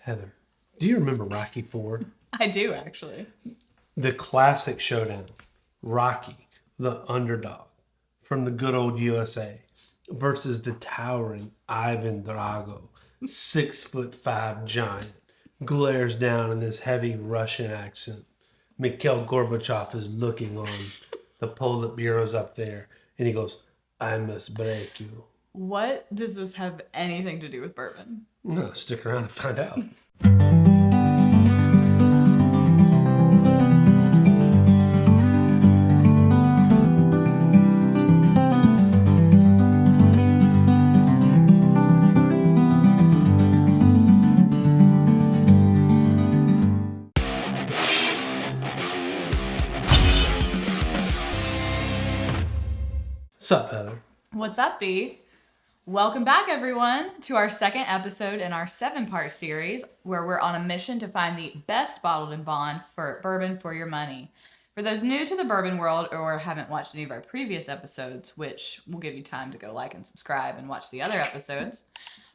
Heather, do you remember Rocky 4? I do, actually. The classic showdown. Rocky, the underdog from the good old USA, versus the towering Ivan Drago, 6'5" giant, glares down in this heavy Russian accent. Mikhail Gorbachev is looking on. The Politburo's up there, and he goes, "I must break you." What does this have anything to do with bourbon? No, stick around and find out. Sup, Heather? What's up, B? Welcome back, everyone, to our second episode in our 7-part series, where we're on a mission to find the best bottled and bond for bourbon for your money. For those new to the bourbon world or haven't watched any of our previous episodes, which will give you time to go like and subscribe and watch the other episodes,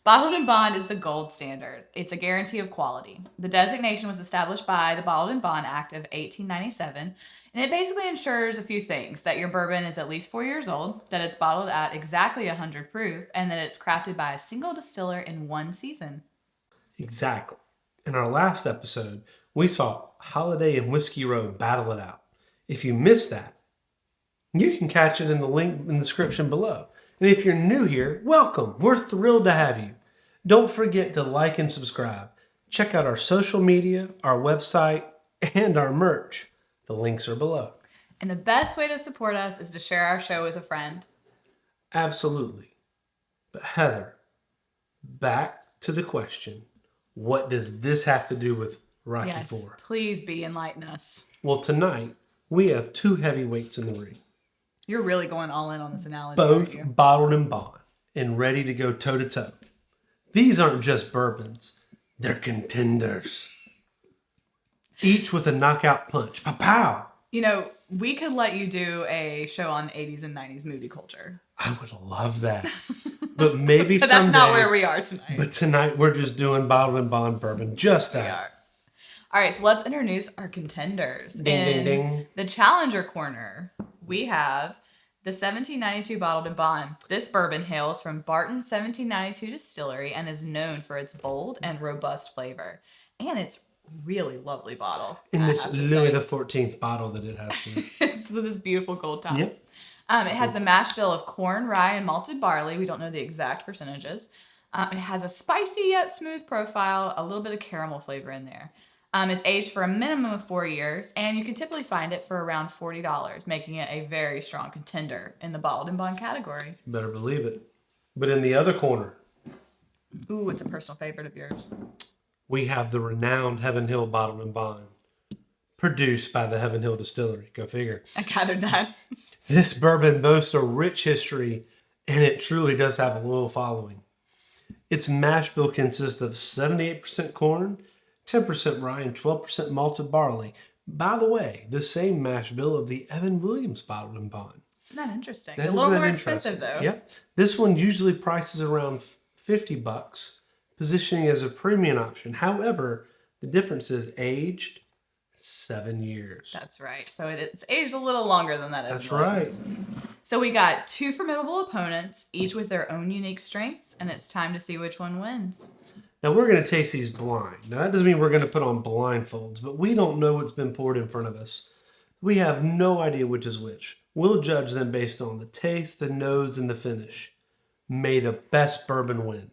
bottled and bond is the gold standard. It's a guarantee of quality. The designation was established by the Bottled and Bond Act of 1897, and it basically ensures a few things: that your bourbon is at least 4 years old, that it's bottled at exactly 100 proof, and that it's crafted by a single distiller in one season. Exactly. In our last episode, we saw Holiday and Whiskey Road battle it out. If you missed that, you can catch it in the link in the description below. And if you're new here, welcome. We're thrilled to have you. Don't forget to like and subscribe. Check out our social media, our website, and our merch. The links are below. And the best way to support us is to share our show with a friend. Absolutely. But Heather, back to the question. What does this have to do with Rocky Yes, 4? please be enlighten us. Well, tonight, we have two heavyweights in the ring. You're really going all in on this analogy, Both aren't you? bottled and bond and ready to go toe-to-toe. These aren't just bourbons. They're contenders. Each with a knockout punch. Pow-pow! You know, we could let you do a show on 80s and 90s movie culture. I would love that. But maybe But someday. that's not where we are tonight. But tonight we're just doing bottled and bond bourbon. Just that. We are. All right, so let's introduce our contenders. Ding, ding, ding. The Challenger corner, we have the 1792 Bottled and Bond. This bourbon hails from Barton 1792 Distillery and is known for its bold and robust flavor. And it's really lovely bottle. In I this have to Louis say. XIV bottle that it has to. It's with this beautiful gold top. Yep. It has a mash bill of corn, rye, and malted barley. We don't know the exact percentages. It has a spicy yet smooth profile, a little bit of caramel flavor in there. It's aged for a minimum of 4 years, and you can typically find it for around $40, making it a very strong contender in the bottled and bond category. Better believe it. But in the other corner, Ooh, it's a personal favorite of yours. we have the renowned Heaven Hill Bottled and Bond, produced by the Heaven Hill Distillery. Go figure. I gathered that. This bourbon boasts a rich history, and it truly does have a loyal following. Its mash bill consists of 78% corn, 10% rye, and 12% malted barley. By the way, the same mash bill of the Evan Williams Bottled and Bond. Isn't that interesting? That a little isn't more that expensive, interesting? though. Yep. This one usually prices around $50, positioning as a premium option. However, the difference is aged 7 years. That's right. So it's aged a little longer than that. That's Williams. right. So we got two formidable opponents, each with their own unique strengths, and it's time to see which one wins. Now we're going to taste these blind. Now that doesn't mean we're going to put on blindfolds, but we don't know what's been poured in front of us. We have no idea which is which. We'll judge them based on the taste, the nose, and the finish. May the best bourbon win.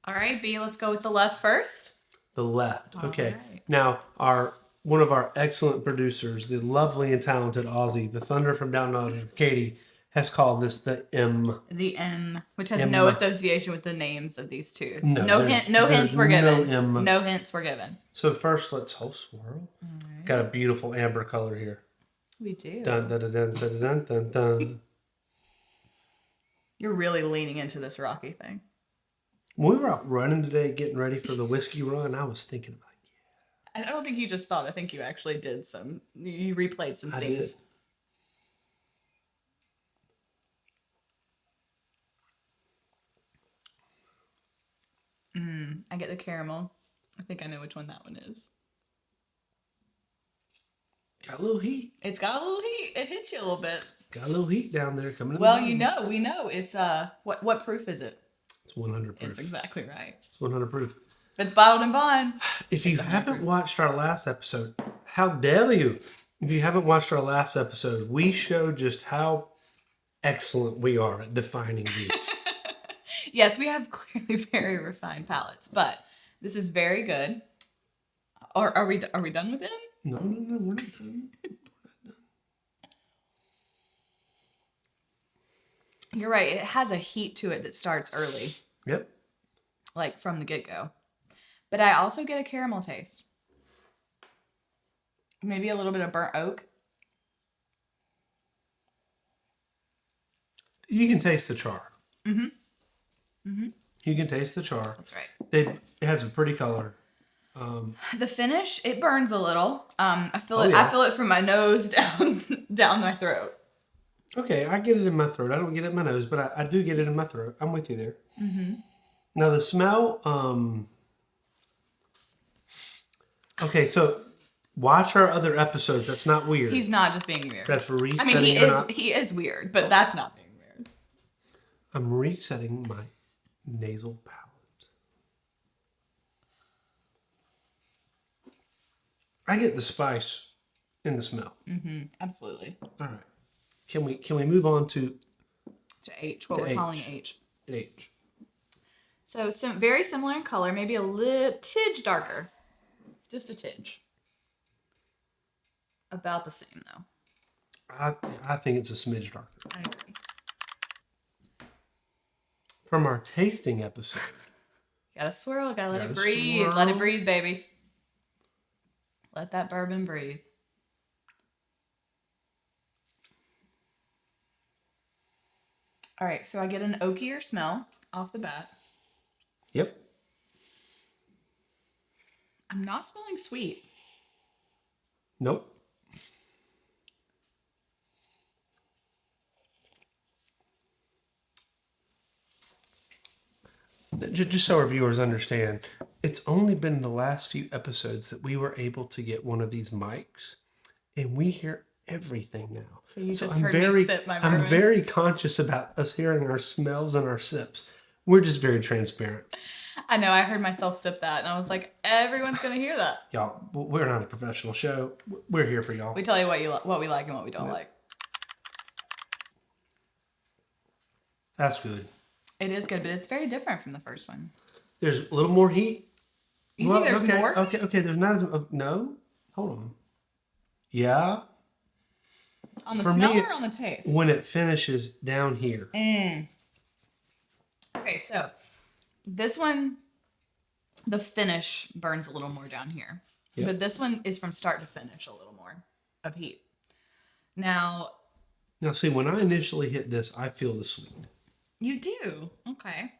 All right, B, let's go with the left first. The left. Okay. right. Now one of our excellent producers, the lovely and talented Aussie, the Thunder from down under Katie, has called this the M. The M, which has M. no association with the names of these two. No, No hints were given. no M. No hints were given. So first, let's swirl. Right. Got a beautiful amber color here. We do. Dun, dun, dun, dun, dun, dun, dun, dun. You're really leaning into this Rocky thing. When we were out running today, getting ready for the whiskey run, I was thinking about I don't think you just thought. I think you actually did some. You replayed some I scenes. I get the caramel. I think I know which one that one is. Got a little heat. It's got a little heat. It hits you a little bit. Got a little heat down there coming in. Well, we know. It's what proof is it? It's 100 proof. It's exactly right. It's 100 proof. If it's bottled in bond. If you haven't watched our last episode, how dare you? If you haven't watched our last episode, we showed just how excellent we are at defining these. Yes, we have clearly very refined palates, but this is very good. Or are we done with it? No, we're not done. You're right. It has a heat to it that starts early. Yep. Like from the get-go. But I also get a caramel taste. Maybe a little bit of burnt oak. You can taste the char. Mm-hmm. Mm-hmm. You can taste the char. That's right. It has a pretty color. The finish, it burns a little. I feel it. Yeah. I feel it from my nose down my throat. Okay, I get it in my throat. I don't get it in my nose, but I do get it in my throat. I'm with you there. Mm-hmm. Now the smell. Okay, so watch our other episodes. That's not weird. He's not just being weird. That's resetting. I mean, he is weird, but that's not being weird. I'm resetting my nasal palate. I get the spice in the smell. Mm-hmm. Absolutely. All right. Can we move on to H? What we're calling H. H. So very similar in color, maybe a little tidge darker, just a tidge. About the same though. I think it's a smidge darker. I agree. From our tasting episode. Gotta swirl. Gotta let it breathe. Swirl. Let it breathe, baby. Let that bourbon breathe. All right, so I get an oakier smell off the bat. Yep. I'm not smelling sweet. Nope. Just so our viewers understand, it's only been the last few episodes that we were able to get one of these mics, and we hear everything now. So you just heard me sip my bourbon. I'm very conscious about us hearing our smells and our sips. We're just very transparent. I know. I heard myself sip that, and I was like, everyone's going to hear that. Y'all, we're not a professional show. We're here for y'all. We tell you what we like and what we don't like. That's good. It is good, but it's very different from the first one. There's a little more heat. You think there's more? Okay. There's not as no. Hold on. Yeah. On the smell or on the taste? When it finishes down here. Okay, so this one, the finish burns a little more down here. Yep. But this one is from start to finish a little more of heat. Now see, when I initially hit this, I feel the sweet. You do? Okay.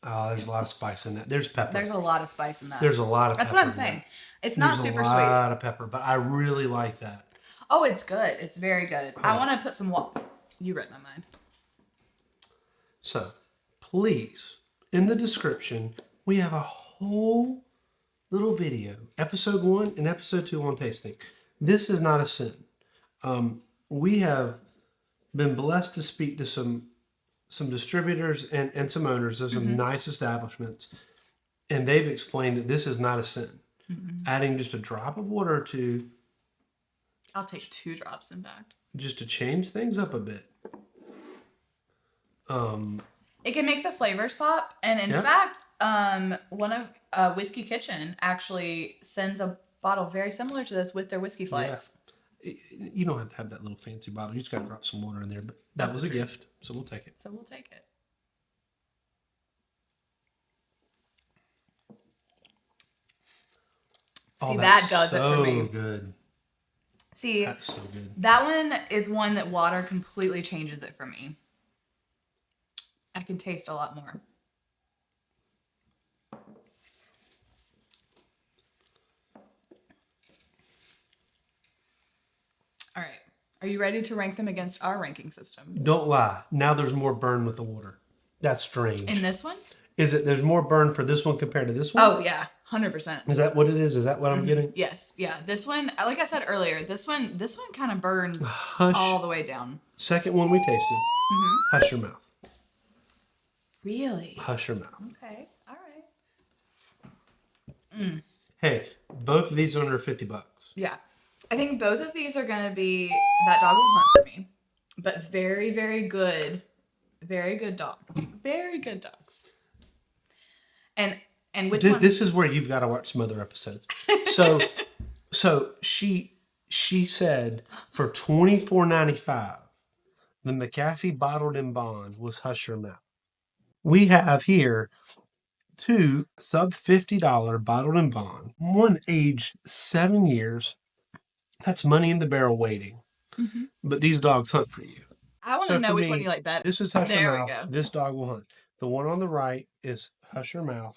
Oh, there's a lot of spice in that. There's pepper. There's a lot of spice in that. There's a lot of pepper. That's what I'm saying. It's not super sweet. There's a lot of pepper, but I really like that. Oh, it's good. It's very good. I want to put some water. You read my mind. So, please, in the description, we have a whole little video, episode 1 and episode 2 on tasting. This is not a sin. We have been blessed to speak to some distributors and some owners of some nice establishments, and they've explained that this is not a sin. Mm-hmm. Adding just a drop of water or two. I'll take 2 drops, in fact. Just to change things up a bit. It can make the flavors pop, and in fact, one of Whiskey Kitchen actually sends a bottle very similar to this with their whiskey flights. Yeah. You don't have to have that little fancy bottle. You just got to drop some water in there, but that was a gift, so we'll take it. See, that does it for me. So good. See, that's so good. That one is one that water completely changes it for me. I can taste a lot more. All right. Are you ready to rank them against our ranking system? Don't lie. Now there's more burn with the water. That's strange. In this one? Is it? There's more burn for this one compared to this one? Oh yeah, 100%. Is that what it is? Is that what I'm getting? Yes, yeah. This one, like I said earlier, this one kind of burns all the way down. Second one we tasted. Hush your mouth. Really? Hush your mouth. Okay. All right. Hey, both of these are under $50. Yeah. I think both of these are going to be that dog will hunt for me. But very, very good. Very good dogs. Very good dogs. And which one? This is where you've got to watch some other episodes. So she said for $24.95, the McAfee bottled in bond was Hush Your Mouth. We have here 2 sub $50 bottled in bond, one aged 7 years. That's money in the barrel waiting. But these dogs hunt for you. I want to know which one you like better. This is Hush Your Mouth. There we go. This dog will hunt. The one on the right is Hush Your Mouth.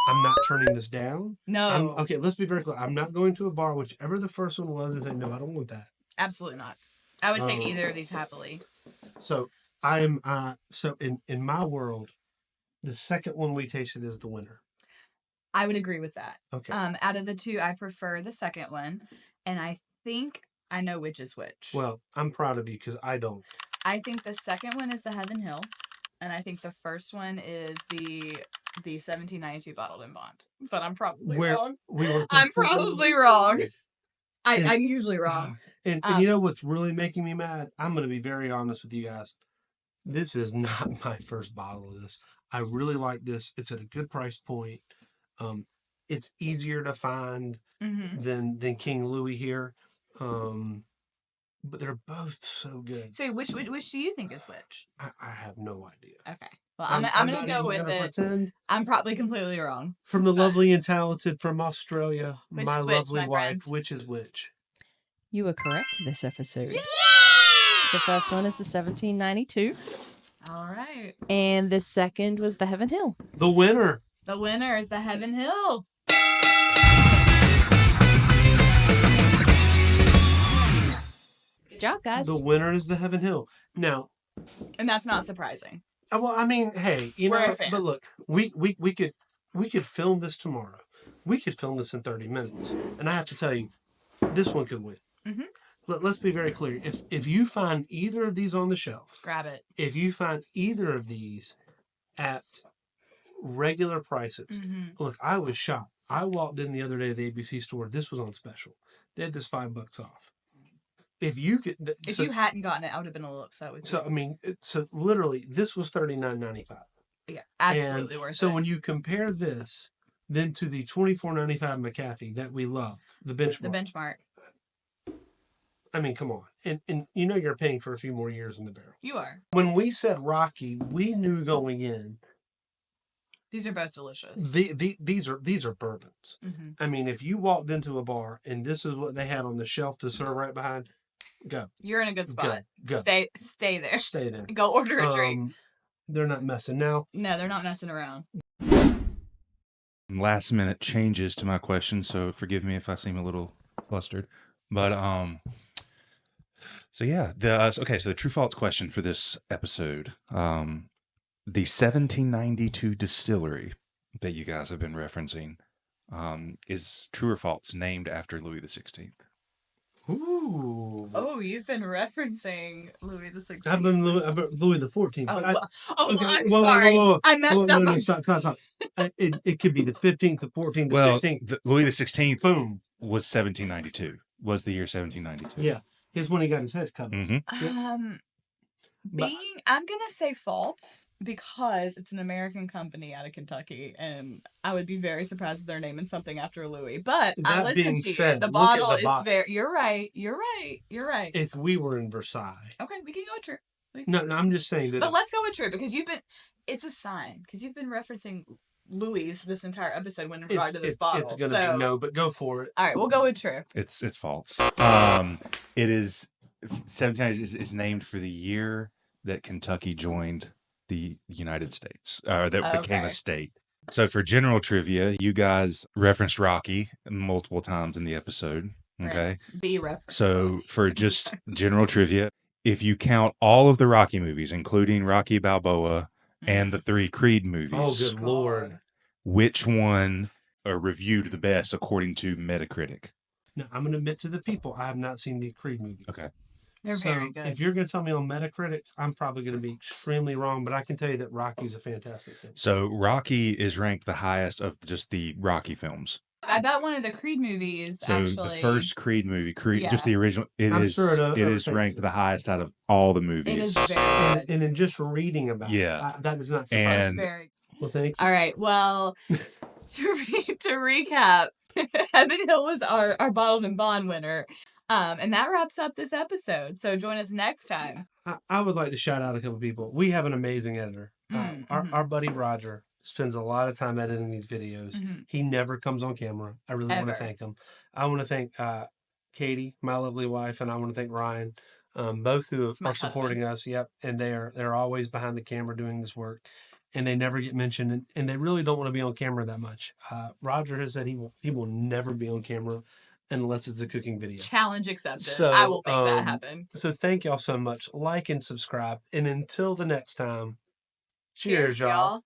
I'm not turning this down. No. Okay, let's be very clear. I'm not going to a bar, whichever the first one was, and say, no, I don't want that. Absolutely not. I would take either of these happily. So I'm in my world, the second one we tasted is the winner. I would agree with that. Okay. Out of the two, I prefer the second one, and I think I know which is which. Well, I'm proud of you because I don't. I think the second one is the Heaven Hill, and I think the first one is the 1792 bottled in bond. But I'm probably wrong. I'm probably wrong. I'm usually wrong. And you know what's really making me mad? I'm going to be very honest with you guys. This is not my first bottle of this. I really like this. It's at a good price point. It's easier to find than King Louis here. But they're both so good. So which do you think is which? I have no idea. Okay. Well, I'm going to go with it. Pretend. I'm probably completely wrong. From the lovely and talented from Australia, Which my is which, lovely my wife. friend? Which is which? You were correct this episode. Yay! The first one is the 1792, All right. and the second was the Heaven Hill. The winner. The winner is the Heaven Hill. Good job, guys. The winner is the Heaven Hill. Now, And that's not surprising. well, I mean, hey, you We're know, a fan. but look, we could film this tomorrow. We could film this in 30 minutes, and I have to tell you, this one could win. Let's be very clear. If you find either of these on the shelf, Grab it. if you find either of these at regular prices, look, I was shocked. I walked in the other day to the ABC store. This was on special. They had this $5 off. If you could, If you hadn't gotten it, I would have been a little upset with you. so I mean, so literally, this was $39.95. Yeah, absolutely And worth so it. when you compare this then to the $24.95 McAfee that we love, the benchmark. The benchmark. I mean, come on. And you know you're paying for a few more years in the barrel. You are. When we said Rocky, we knew going in These are both delicious. these are bourbons. I mean, if you walked into a bar and this is what they had on the shelf to serve right behind, go. You're in a good spot. Go. Stay there. Stay there. Go order a drink. They're not messing now. No, they're not messing around. Last minute changes to my question, so forgive me if I seem a little flustered. But so yeah, so the true false question for this episode, the 1792 distillery that you guys have been referencing, is true or false named after Louis XVI? Ooh. Oh, you've been referencing Louis the 16th. I've been Louis the 14th. Oh, but I'm sorry. Whoa. I messed up. No, stop. It could be the 15th, the 14th, the 16th. Louis the 16th Boom. was 1792. Was the year 1792? Yeah. Here's when he got his head cut. I'm gonna say false because it's an American company out of Kentucky, and I would be very surprised if they're naming something after Louis. But I That listen being to you. said, The look at bottle the is bottle. very. You're right. If we were in Versailles. Okay, we can go with true. No, I'm just saying that. But let's go with true because it's a sign because you've been referencing Louis this entire episode when in regard to this bottle. It's going to be no, but go for it. All right, we'll go with true. It's false. It is 1790 is named for the year that Kentucky joined the United States, or that became a state. So for general trivia, you guys referenced Rocky multiple times in the episode. Okay. B reference. So for just general trivia, if you count all of the Rocky movies, including Rocky Balboa and the 3 Creed Oh, movies, good Lord. which one are reviewed the best according to Metacritic? Now, I'm going to admit to the people, I have not seen the Creed movies. Okay. They're very good. If you're going to tell me on Metacritic, I'm probably going to be extremely wrong, but I can tell you that Rocky's a fantastic film. So Rocky is ranked the highest of just the Rocky films. I bet one of the Creed movies So actually. the first Creed movie, Yeah. just the original, it I'm is sure it it is overtakes ranked it. the highest out of all the movies. It is very good. And in just reading about it, that does not surprise It's And- me. very Well, thank you. All right. Well, to recap, Heaven Hill was our bottled and bond winner. And that wraps up this episode. So join us next time. I would like to shout out a couple people. We have an amazing editor. Our buddy Roger spends a lot of time editing these videos. He never comes on camera. I really want to thank him. I want to thank Katie, my lovely wife, and I want to thank Ryan, both who are supporting us. Yep, and they're always behind the camera doing this work, and they never get mentioned, and they really don't want to be on camera that much. Roger has said he will never be on camera unless it's a cooking video. Challenge accepted. So, I will make that happen. So thank y'all so much. Like and subscribe. And until the next time, cheers y'all.